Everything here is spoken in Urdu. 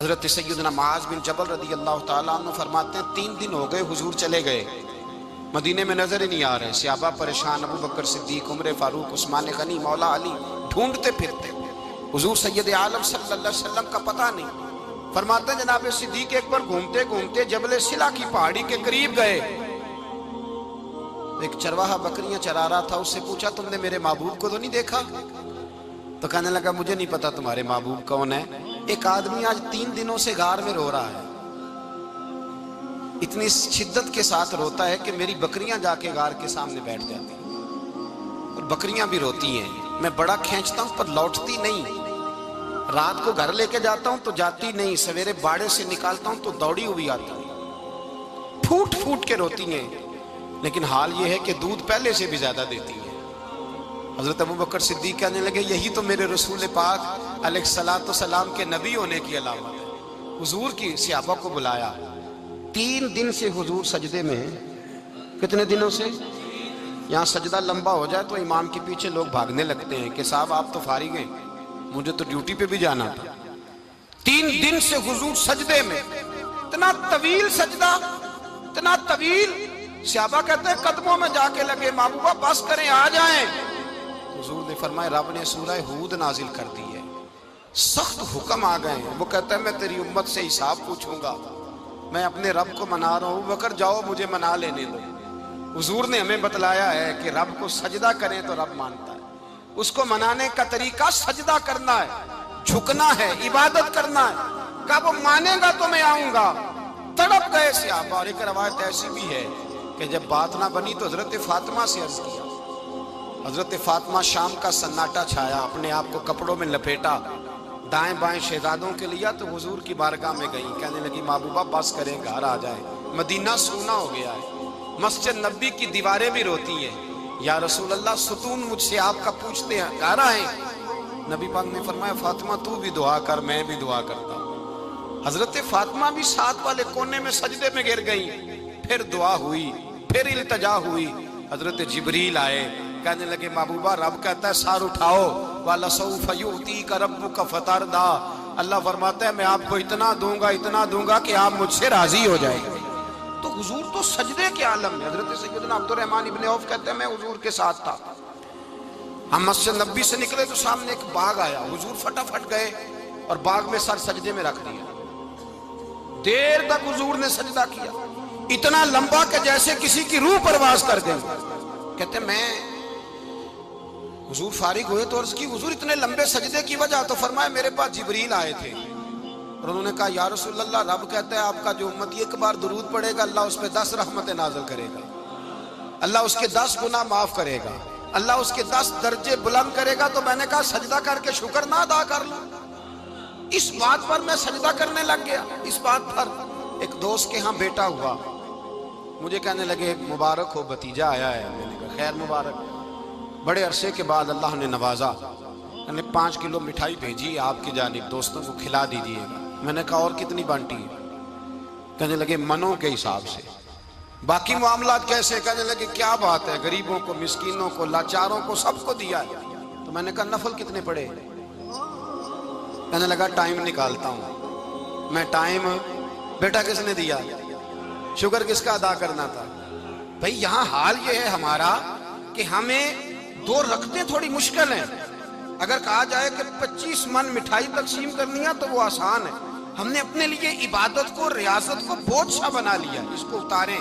حضرت سیدنا معاذ بن جبل رضی اللہ تعالیٰ عنہ فرماتے ہیں 3 دن ہو گئے حضور چلے گئے، مدینے میں نظر ہی نہیں آ رہے۔ صحابہ پریشان، ابو بکر صدیق، عمر فاروق، عثمان غنی، مولا علی ڈھونڈتے پھرتے، حضور سید عالم صلی اللہ علیہ وسلم کا پتہ نہیں۔ فرماتے ہیں جناب صدیق ایک بار گھومتے گھومتے جبل سلا کی پہاڑی کے قریب گئے، ایک چرواہا بکریاں چرا رہا تھا، اس سے پوچھا تم نے میرے محبوب کو تو نہیں دیکھا؟ تو کہنے لگا مجھے نہیں پتا تمہارے محبوب کون ہے۔ ایک آدمی آج 3 دنوں سے غار میں رو رہا ہے، اتنی شدت کے ساتھ روتا ہے کہ میری بکریاں جا کے غار کے سامنے بیٹھ جاتی ہیں، اور بکریاں بھی روتی ہیں، میں بڑا کھینچتا ہوں پر لوٹتی نہیں، رات کو گھر لے کے جاتا ہوں تو جاتی نہیں، سویرے باڑے سے نکالتا ہوں تو دوڑی ہوئی آتی ہے، پھوٹ پھوٹ کے روتی ہیں، لیکن حال یہ ہے کہ دودھ پہلے سے بھی زیادہ دیتی ہیں۔ حضرت ابو بکر صدیق کہنے لگے یہی تو میرے رسول پاک علیہ السلام کے نبی ہونے کی علامت ہے۔ حضور کی صحابہ کو بلایا، 3 دن سے حضور سجدے میں ہیں۔ کتنے دنوں سے؟ یہاں سجدہ لمبا ہو جائے تو امام کے پیچھے لوگ بھاگنے لگتے ہیں کہ صاحب آپ تو فارغ ہیں، مجھے تو ڈیوٹی پہ بھی جانا تھا۔ 3 دن سے حضور سجدے میں، اتنا طویل سجدہ، اتنا طویل۔ صحابہ کہتے ہیں قدموں میں جا کے لگے، محبوبہ بس کریں آ جائیں۔ حضور نے فرمایا رب نے سورہ ہود نازل کر دی ہے، سخت حکم آ گئے ہیں۔ وہ کہتا ہے میں تیری امت سے حساب پوچھوں گا، میں اپنے رب کو منا رہا ہوں، بکر جاؤ مجھے منا لینے دو۔ حضور نے ہمیں بتلایا ہے کہ رب کو سجدہ کریں تو رب مانتا ہے، اس کو منانے کا طریقہ سجدہ کرنا ہے، جھکنا ہے، عبادت کرنا ہے۔ کہا وہ مانے گا تو میں آؤں گا۔ تڑپ گئے صحابہ۔ اور ایک روایت ایسی بھی ہے کہ جب بات نہ بنی تو حضرت فاطمہ سے عرض کیا، حضرت فاطمہ شام کا سناٹا چھایا، اپنے آپ کو کپڑوں میں لپیٹا، دائیں بائیں شہزادوں کے لیا تو حضور کی بارگاہ میں گئی، کہنے لگی محبوبہ بس کریں گھر آ جائے، مدینہ سونا ہو گیا ہے، مسجد نبی کی دیواریں بھی روتی ہیں، یا رسول اللہ ستون مجھ سے آپ کا پوچھتے ہیں گھر آئیں۔ نبی پاک نے فرمایا فاطمہ تو بھی دعا کر، میں بھی دعا کرتا ہوں۔ حضرت فاطمہ بھی ساتھ والے کونے میں سجدے میں گر گئیں، پھر دعا ہوئی، پھر التجا ہوئی۔ حضرت جبریل آئے، کہنے لگے محبوبہ رب کہتا ہے سار اٹھاؤ، وَلَسَوْفَ يُؤْتِيكَ رَبُّكَ فَتَرْضَىٰ، اللہ فرماتا ہے میں آپ کو اتنا دوں گا کہ آپ مجھ سے راضی ہو جائیں گے۔ تو حضور تو سجدے کے عالم میں۔ حضرت سیدنا عبد الرحمن ابن عوف کہتے ہیں میں حضور کے ساتھ تھا، ہم مسجد نبی سے نکلے تو سامنے ایک باغ آیا، حضور فٹافٹ گئے اور باغ میں سر سجدے میں رکھ دیا، دیر تک حضور نے سجدہ کیا، اتنا لمبا کہ جیسے کسی کی روح پرواز کر گئی۔ کہتے ہیں میں حضور فارغ ہوئے تو عرض کی حضور اتنے لمبے سجدے کی وجہ؟ تو فرمایا میرے پاس جبریل آئے تھے اور انہوں نے کہا یا رسول اللہ رب کہتا ہے آپ کا جو امتی ایک بار درود پڑھے گا اللہ اس پہ 10 رحمتیں نازل کرے گا، اللہ اس کے 10 گناہ معاف کرے گا، اللہ اس کے 10 درجے بلند کرے گا۔ تو میں نے کہا سجدہ کر کے شکر نہ ادا کر لوں؟ اس بات پر میں سجدہ کرنے لگ گیا۔ اس بات پر ایک دوست کے ہاں بیٹا ہوا، مجھے کہنے لگے مبارک ہو بھتیجا آیا ہے، میں نے کہا خیر مبارک۔ بڑے عرصے کے بعد اللہ نے نوازا، میں نے 5 کلو مٹھائی بھیجی آپ کی جانب، دوستوں کو کھلا دیجیے گا۔ میں نے کہا اور کتنی بانٹی ہے؟ کہنے لگے منوں کے حساب سے۔ باقی معاملات کیسے؟ کہنے لگے کیا بات ہے، غریبوں کو، مسکینوں کو، لاچاروں کو، سب کو دیا ہے۔ تو میں نے کہا نفل کتنے پڑے؟ کہنے لگا ٹائم نکالتا ہوں۔ میں ٹائم بیٹا کس نے دیا؟ شکر کس کا ادا کرنا تھا؟ بھئی یہاں حال یہ ہے ہمارا کہ ہمیں 2 رکعتیں تھوڑی مشکل ہیں، اگر کہا جائے کہ 25 من مٹھائی تقسیم کرنی ہے تو وہ آسان ہے، ہم نے اپنے لیے عبادت کو، ریاضت کو بہت سا بنا لیا، اس کو اتاریں۔